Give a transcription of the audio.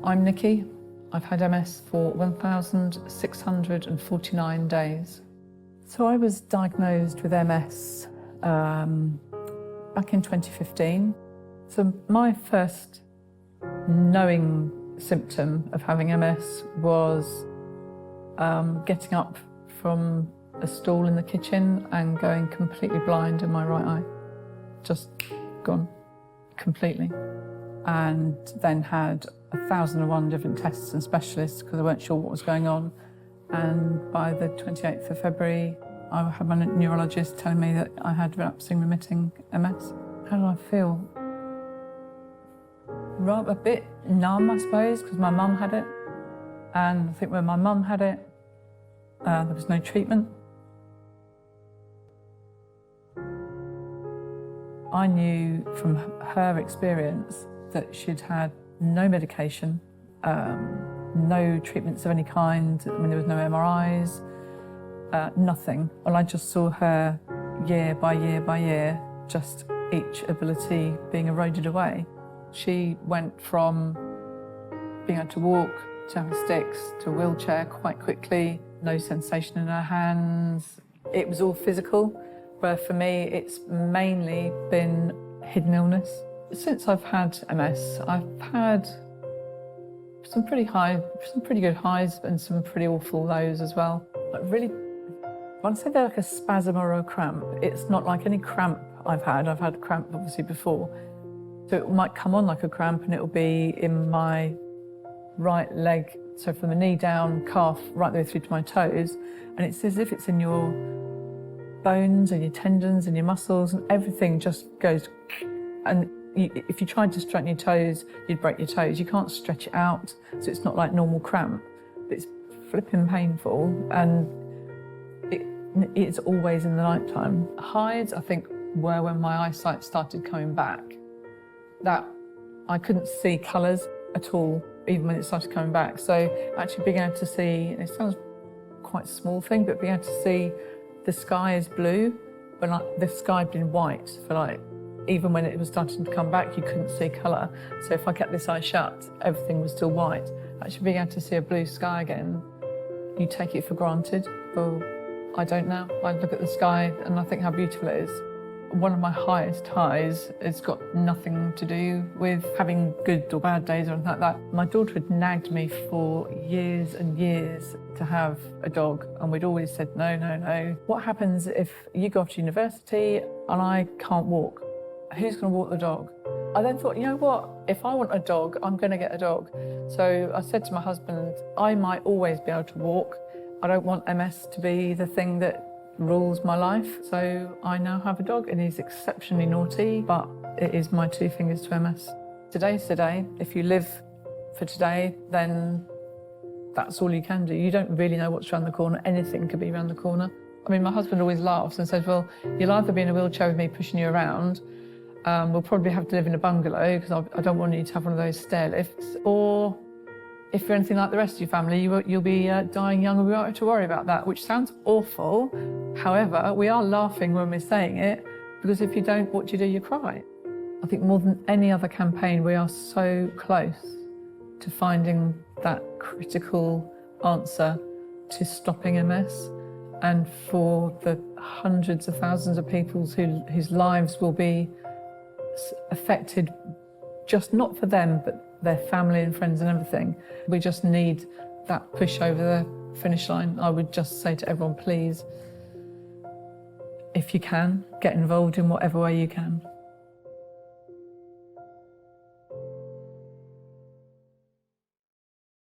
I'm Nikki. I've had MS for 1,649 days. So I was diagnosed with MS back in 2015. So my first knowing symptom of having MS was getting up from a stool in the kitchen and going completely blind in my right eye. Just gone completely. And then had 1,001 different tests and specialists because I weren't sure what was going on. And by the 28th of February, I had my neurologist telling me that I had relapsing remitting MS. How do I feel? Rather a bit numb, I suppose, because my mum had it. And I think when my mum had it, there was no treatment. I knew from her experience that she'd had no medication, no treatments of any kind. I mean, there was no MRIs, nothing. And I just saw her year by year by year, just each ability being eroded away. She went from being able to walk, to having sticks, to a wheelchair quite quickly, no sensation in her hands. It was all physical, where for me it's mainly been hidden illness. Since I've had MS, I've had some pretty good highs and some pretty awful lows as well. Like really, when I say they're like a spasm or a cramp, it's not like any cramp I've had. I've had cramp obviously before. So it might come on like a cramp and it'll be in my right leg, so from the knee down, calf, right the way through to my toes. And it's as if it's in your bones and your tendons and your muscles and everything just goes. And if you tried to straighten your toes, you'd break your toes. You can't stretch it out, so it's not like normal cramp. But it's flipping painful, and it's always in the night time. Highs, I think, were when my eyesight started coming back. That I couldn't see colours at all, even when it started coming back. So actually being able to see, it sounds quite a small thing, but being able to see the sky is blue, but like the sky had been white for like, even when it was starting to come back, you couldn't see colour. So if I kept this eye shut, everything was still white. Actually being able to see a blue sky again, you take it for granted. Well, I don't now. I look at the sky and I think how beautiful it is. One of my highest highs has got nothing to do with having good or bad days or anything like that. My daughter had nagged me for years and years to have a dog, and we'd always said no, no, no. What happens if you go off to university and I can't walk? Who's going to walk the dog? I then thought, you know what? If I want a dog, I'm going to get a dog. So I said to my husband, I might always be able to walk. I don't want MS to be the thing that rules my life. So I now have a dog, and he's exceptionally naughty, but it is my two fingers to MS. Today's today. If you live for today, then that's all you can do. You don't really know what's around the corner. Anything could be around the corner. I mean, my husband always laughs and says, well, you'll either be in a wheelchair with me pushing you around, we'll probably have to live in a bungalow because I don't want you to have one of those stair lifts, or if you're anything like the rest of your family, you'll be dying young and we won't have to worry about that, which sounds awful. However, we are laughing when we're saying it, because if you don't, what do? You cry. I think more than any other campaign, we are so close to finding that critical answer to stopping MS, and for the hundreds of thousands of people whose lives will be affected, just not for them, but their family and friends and everything. We just need that push over the finish line. I would just say to everyone, please, if you can, get involved in whatever way you can.